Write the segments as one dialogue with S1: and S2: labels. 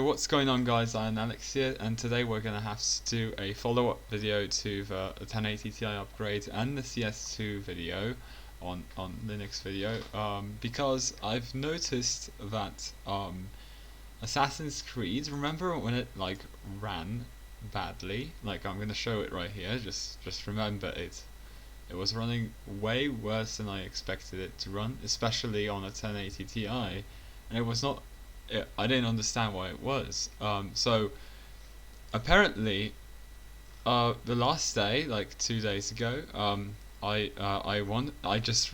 S1: What's going on, guys? I'm Alex here, and today we're going to have to do a follow-up video to the 1080 Ti upgrade and the CS2 video on Linux video, because I've noticed that Assassin's Creed, remember when it like ran badly? Like, I'm going to show it right here, just remember it. It was running way worse than I expected it to run, especially on a 1080 Ti, and it was not. I didn't understand why it was. So apparently, the last day, like 2 days ago, I just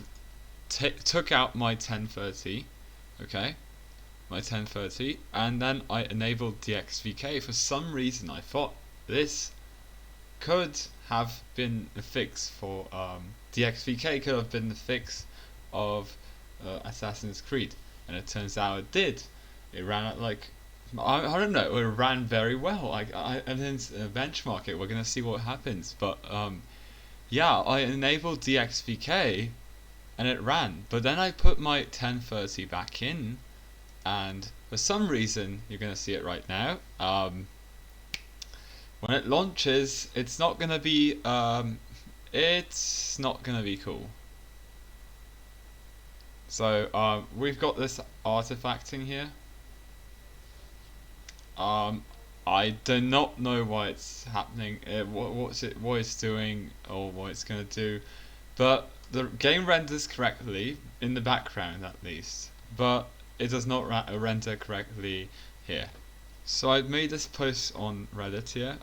S1: took out my 1030, okay, my 1030, and then I enabled DXVK. For some reason, I thought this could have been the fix for DXVK could have been the fix of Assassin's Creed, and it turns out it did. It ran at like, I don't know, it ran very well. I didn't benchmark it. We're gonna see what happens. But yeah, I enabled DXVK and it ran. But then I put my 1030 back in, and for some reason, you're gonna see it right now. When it launches, it's not gonna be cool. So we've got this artifact in here. I do not know why it's happening, what it's doing, or what it's gonna do, but the game renders correctly in the background at least, but it does not render correctly here. So I made this post on Reddit here,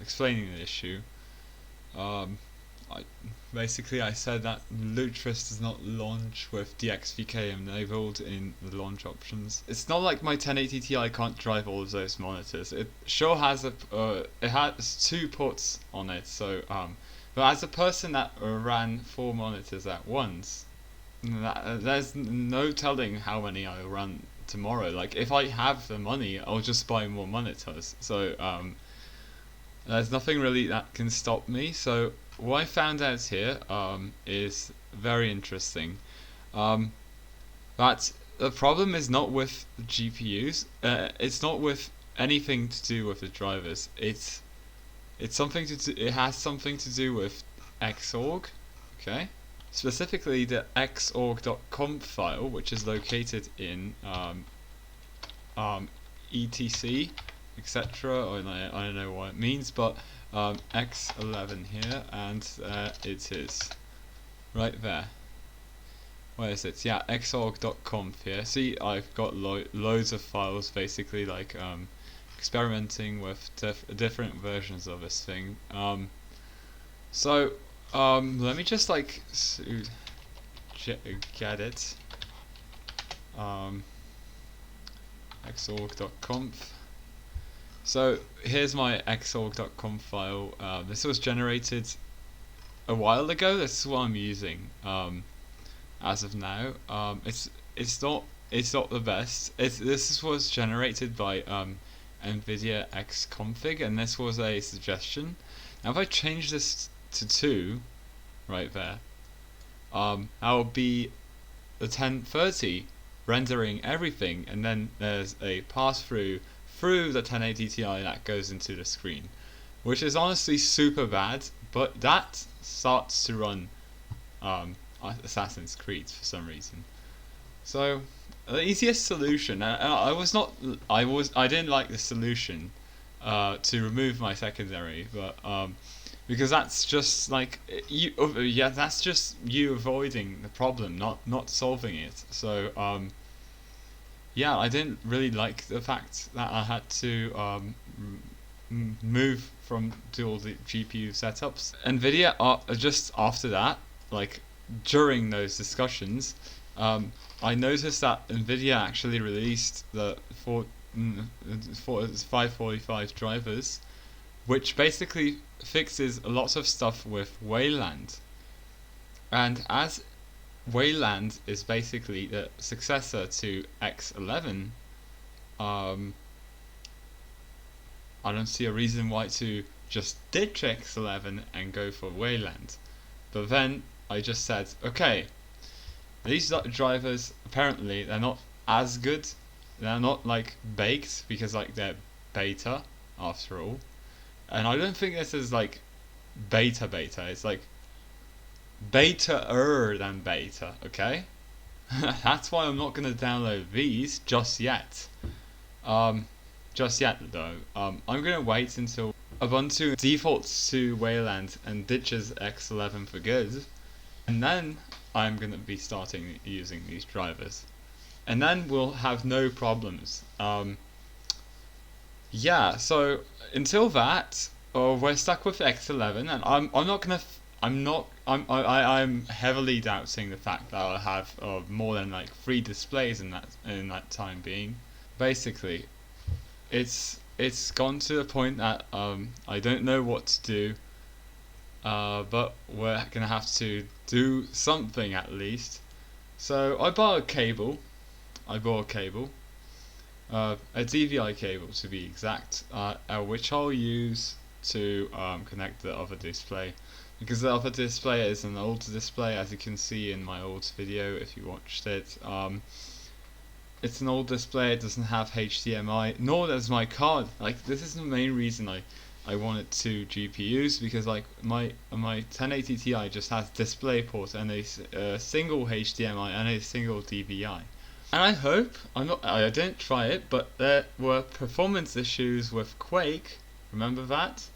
S1: explaining the issue. Basically I said that Lutris does not launch with DXVK enabled in the launch options. It's not like my 1080 Ti can't drive all of those monitors. It sure has it has 2 ports on it. So but as a person that ran 4 monitors at once, there's no telling how many I'll run tomorrow. Like, if I have the money, I'll just buy more monitors. So there's nothing really that can stop me. So what I found out here is very interesting. That the problem is not with the GPUs. It's not with anything to do with the drivers. It's something to do. It has something to do with Xorg. Okay, specifically the xorg.conf file, which is located in etc. I don't know what it means, but X11 here, and it is right there. Where is it? Yeah, xorg.conf here. See, I've got loads of files, basically, like experimenting with different versions of this thing. So let me just like get it. Xorg.conf. So here's my xorg.conf file. This was generated a while ago. This is what I'm using as of now. It's not the best. This was generated by Nvidia xconfig, and this was a suggestion. Now if I change this to 2, right there, I'll be the 1030 rendering everything, and then there's a pass through the 1080 Ti that goes into the screen, which is honestly super bad, but that starts to run Assassin's Creed for some reason. So the easiest solution, I didn't like the solution to remove my secondary, but because that's just like that's just you avoiding the problem, not solving it. So yeah, I didn't really like the fact that I had to move from all the GPU setups. Nvidia, just after that, like during those discussions, I noticed that Nvidia actually released the 545 drivers, which basically fixes a lot of stuff with Wayland. And as Wayland is basically the successor to X11, I don't see a reason why to just ditch X11 and go for Wayland. But then I just said, okay, these drivers, apparently they're not as good They're not like baked because like they're beta after all. And I don't think this is like beta. It's like beta-er than beta, okay? That's why I'm not gonna download these just yet. Just yet though. I'm gonna wait until Ubuntu defaults to Wayland and ditches X11 for good, and then I'm gonna be starting using these drivers, and then we'll have no problems. Yeah. So until that, we're stuck with X11, and I'm not gonna. I'm heavily doubting the fact that I'll have more than like 3 displays in that time being. Basically, it's gone to the point that I don't know what to do, but we're gonna have to do something at least. So I bought a cable. A DVI cable to be exact, which I'll use to connect the other display, because the other display is an older display, as you can see in my old video if you watched it. It's an old display, it doesn't have HDMI, nor does my card. Like, this is the main reason I wanted 2 GPUs, because like my 1080 Ti just has DisplayPort and a single HDMI and a single DVI. And I didn't try it, but there were performance issues with Quake. Remember that?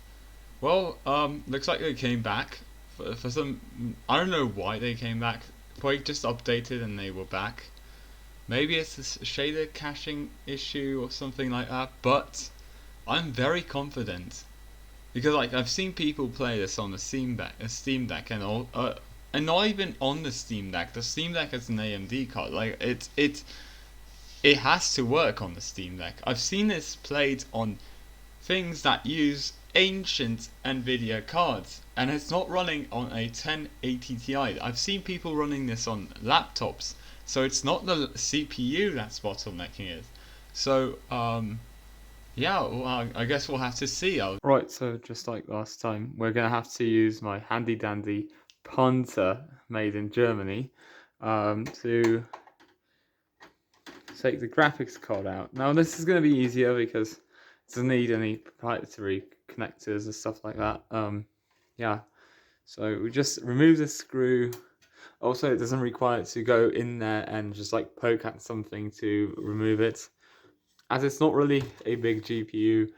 S1: Well, looks like they came back for some. I don't know why they came back. Quake just updated and they were back. Maybe it's a shader caching issue or something like that. But I'm very confident, because like I've seen people play this on the Steam Deck, and all. And not even on the Steam Deck. The Steam Deck is an AMD card. Like it has to work on the Steam Deck. I've seen this played on things that use ancient Nvidia cards, and it's not running on a 1080 Ti. I've seen people running this on laptops, so it's not the CPU that's bottlenecking it. So yeah, well, I guess we'll have to see. Right, so just like last time, we're gonna have to use my handy dandy Punter made in Germany to take the graphics card out. Now this is going to be easier because it doesn't need any proprietary connectors and stuff like that. Yeah, so we just remove the screw. Also, it doesn't require it to go in there and just like poke at something to remove it, as it's not really a big GPU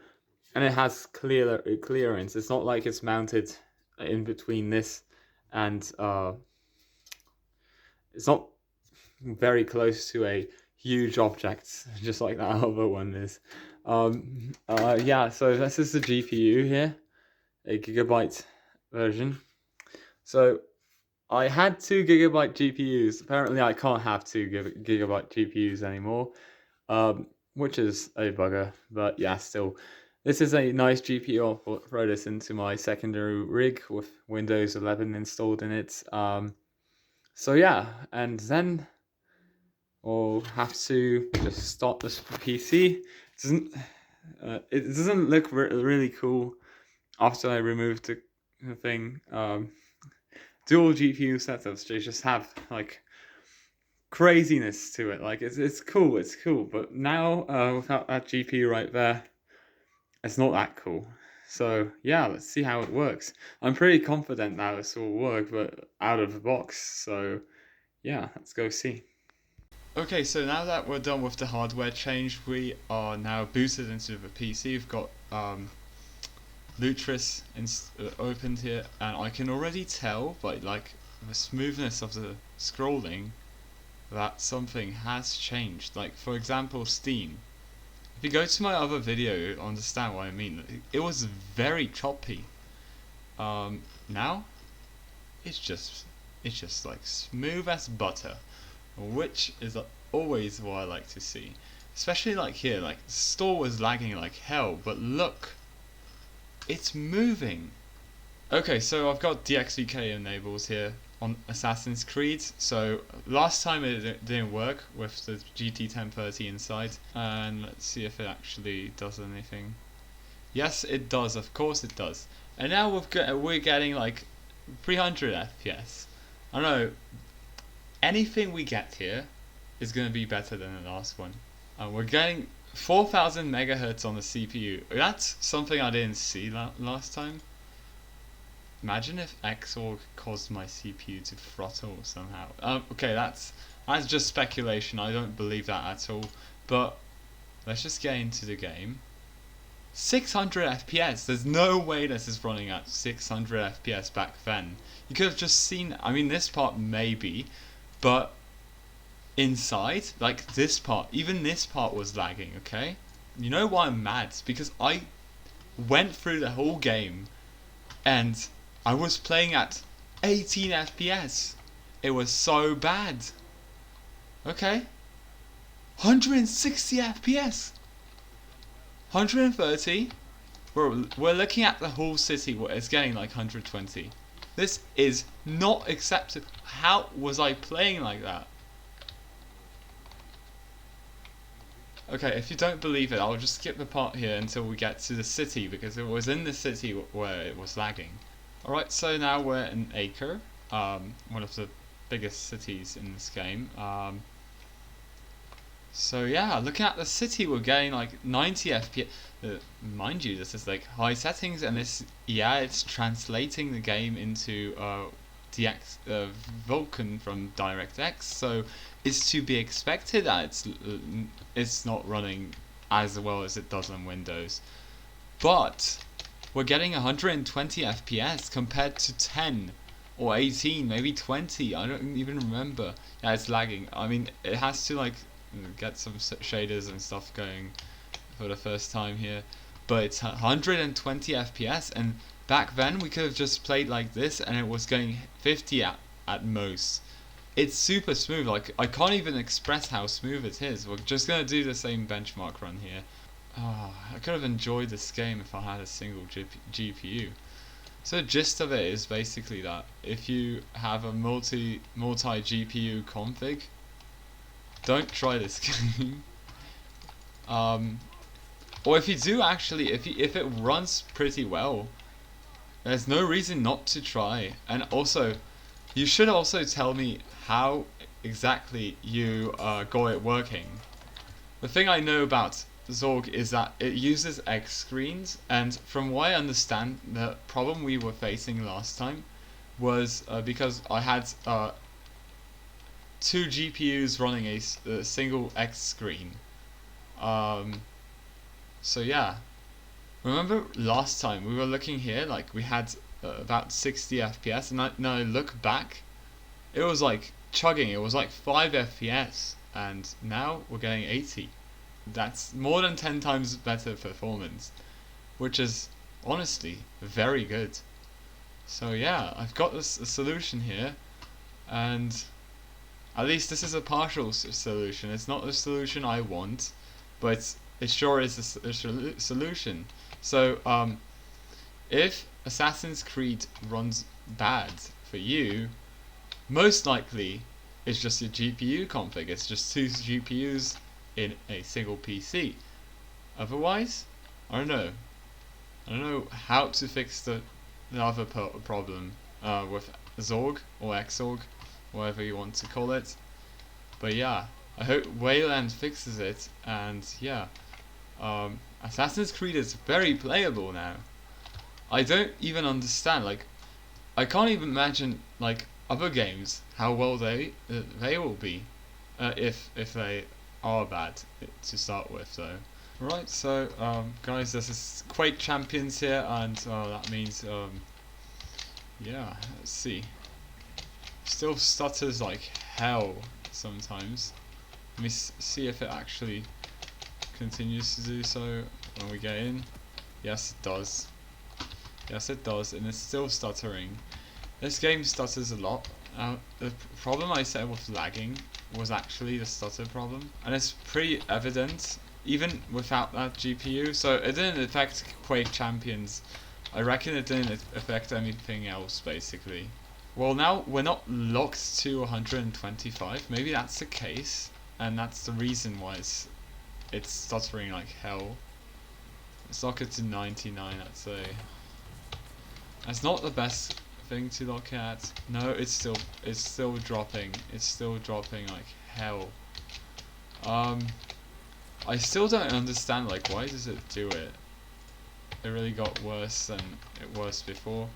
S1: and it has clearance. It's not like it's mounted in between this and it's not very close to a huge object, just like that other one is. Yeah, so this is the GPU here, a gigabyte version. So I had 2 GB GPUs. Apparently I can't have 2 GB GPUs anymore, which is a bugger, but yeah, still. This is a nice GPU. I'll throw this into my secondary rig with Windows 11 installed in it. So yeah, and then we'll have to just start this PC. It doesn't look really cool after I removed the thing. Dual GPU setups, they just have like craziness to it. Like it's cool, but now without that GPU right there, it's not that cool. So yeah, let's see how it works. I'm pretty confident now this will work, but out of the box. So yeah, let's go see. Okay, so now that we're done with the hardware change, we are now booted into the PC. We've got Lutris opened here, and I can already tell by like the smoothness of the scrolling that something has changed. Like for example, Steam. If you go to my other video, you'll understand what I mean. It was very choppy. Now it's just like smooth as butter, which is always what I like to see. Especially like here, like the store was lagging like hell, but look, it's moving. Okay, so I've got DXVK enables here on Assassin's Creed. So last time it didn't work with the GT 1030 inside, and let's see if it actually does anything. Yes, it does. Of course it does. And now we're getting like 300 FPS. I don't know. Anything we get here is going to be better than the last one. We're getting 4000 megahertz on the CPU. That's something I didn't see last time. Imagine if Xorg caused my CPU to throttle somehow. Okay, that's just speculation. I don't believe that at all. But let's just get into the game. 600 FPS. There's no way this is running at 600 FPS back then. You could have just seen. I mean, this part maybe, but inside, like this part, even this part was lagging. Okay, you know why I'm mad? It's because I went through the whole game and I was playing at 18 FPS. It was so bad. Okay, 160 FPS. 130. We're looking at the whole city. It's getting like 120. This is not acceptable. How was I playing like that? Okay, if you don't believe it, I'll just skip the part here until we get to the city, because it was in the city where it was lagging. Alright, so now we're in Acre, one of the biggest cities in this game. So yeah, looking at the city, we're getting like 90 FPS. Mind you, this is like high settings, and this, yeah, it's translating the game into Vulkan from DirectX. So it's to be expected that it's not running as well as it does on Windows. But we're getting 120 FPS compared to 10 or 18, maybe 20. I don't even remember. Yeah, it's lagging. I mean, it has to like get some shaders and stuff going for the first time here, but it's 120 FPS, and back then we could have just played like this and it was going 50 at most. It's super smooth. Like, I can't even express how smooth it is. We're just gonna do the same benchmark run here. I could have enjoyed this game if I had a single GPU. So the gist of it is basically that if you have a multi GPU config, don't try this game. Or if you do actually, if it runs pretty well, there's no reason not to try. And also, you should also tell me how exactly you got it working. The thing I know about Xorg is that it uses X screens, and from what I understand, the problem we were facing last time was because I had two GPUs running a single X screen. So yeah, remember last time we were looking here, like we had about 60 FPS, and now I look back, it was like chugging. It was like 5 FPS, and now we're getting 80. That's more than 10 times better performance, which is honestly very good. So yeah, I've got a solution here, and at least this is a partial solution. It's not the solution I want, but it sure is a solution. So if Assassin's Creed runs bad for you, most likely it's just your GPU config. It's just two GPUs in a single PC. Otherwise, I don't know how to fix the other problem with Xorg or Xorg, whatever you want to call it. But yeah, I hope Wayland fixes it, and yeah, Assassin's Creed is very playable now. I don't even understand, like, I can't even imagine like other games how well they will be if they are bad to start with. So right, so guys, this is Quake Champions here, and that means yeah, let's see, still stutters like hell sometimes. Let me see if it actually continues to do so when we get in. Yes, it does. Yes, it does, and it's still stuttering. This game stutters a lot. The problem I said with lagging was actually the stutter problem, and it's pretty evident even without that GPU. So it didn't affect Quake Champions. I reckon it didn't affect anything else basically. Well, now we're not locked to 125. Maybe that's the case, and that's the reason why it's stuttering like hell. Let's lock it to 99, I'd say. That's not the best thing to look at. No, it's still dropping. It's still dropping like hell. I still don't understand, like, why does it do it? It really got worse than it was before.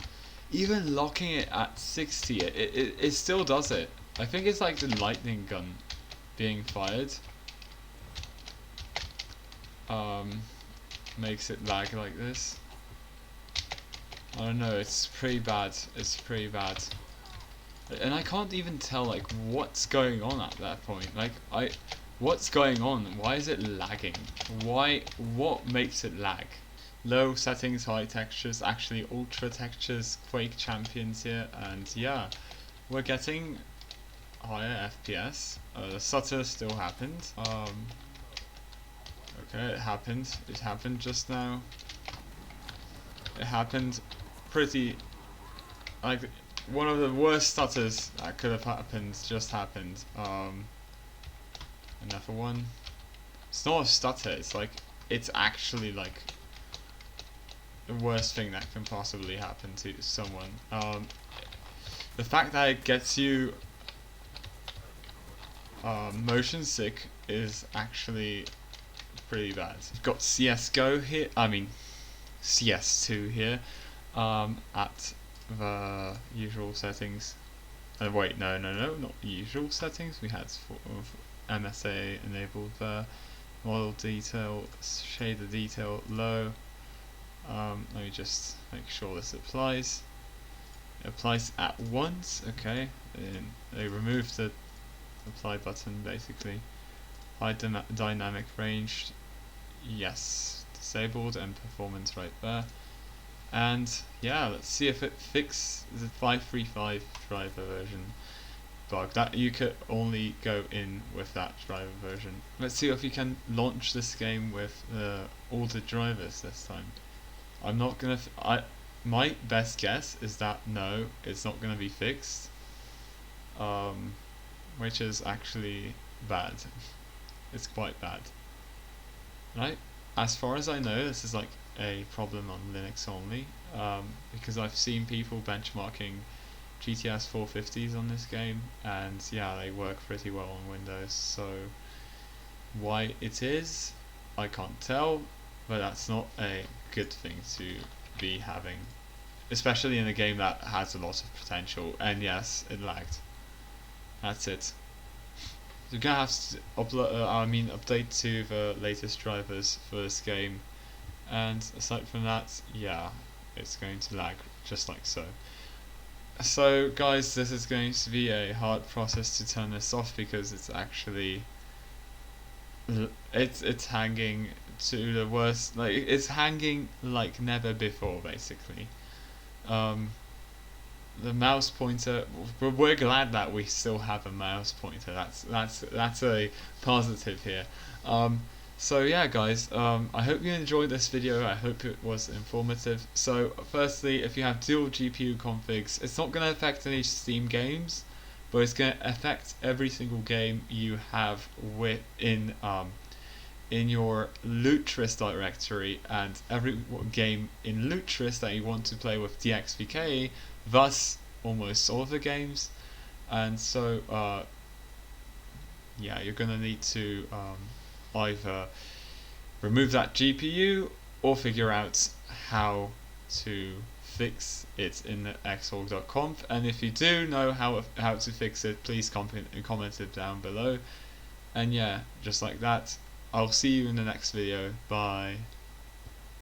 S1: Even locking it at 60, it still does it. I think it's like the lightning gun being fired. Makes it lag like this. I don't know, it's pretty bad. It's pretty bad. And I can't even tell, like, what's going on at that point. Like, what's going on? Why is it lagging? What makes it lag? Low settings, high textures, actually ultra textures, Quake champions here, and yeah, we're getting higher FPS. The SATA still happened. Okay, it happened. It happened just now. It happened pretty, like, one of the worst stutters that could have happened just happened. Another one. It's not a stutter, it's like, it's actually like the worst thing that can possibly happen to someone. The fact that it gets you motion sick is actually pretty bad. We've got CSGO here, I mean CS2 here, at the usual settings. Wait, no, not usual settings. We had MSA enabled there. Model detail, shader detail low. Let me just make sure this applies. It applies at once, okay. And they removed the apply button basically. High dynamic range, yes, disabled, and performance right there. And yeah, let's see if it fixes the 535 driver version bug. That you could only go in with that driver version. Let's see if you can launch this game with all the drivers this time. I'm not gonna. My best guess is that no, it's not gonna be fixed. Which is actually bad. It's quite bad. Right? As far as I know, this is like a problem on Linux only, because I've seen people benchmarking GTS 450s on this game, and yeah, they work pretty well on Windows. So why it is, I can't tell, but that's not a good thing to be having, especially in a game that has a lot of potential. And yes, it lagged. That's it. You're gonna have to update to the latest drivers for this game, and aside from that, yeah, it's going to lag just like so. So guys, this is going to be a hard process to turn this off because it's actually it's hanging to the worst, like it's hanging like never before basically. The mouse pointer, we're glad that we still have a mouse pointer. That's a positive here. So yeah guys, I hope you enjoyed this video. I hope it was informative. So firstly, if you have dual GPU configs, it's not going to affect any Steam games, but it's going to affect every single game you have in your Lutris directory, and every game in Lutris that you want to play with DXVK, thus almost all of the games. And so yeah, you're gonna need to either remove that GPU or figure out how to fix it in the xorg.conf. And if you do know how to fix it, please comment it down below. And yeah, just like that, I'll see you in the next video. Bye.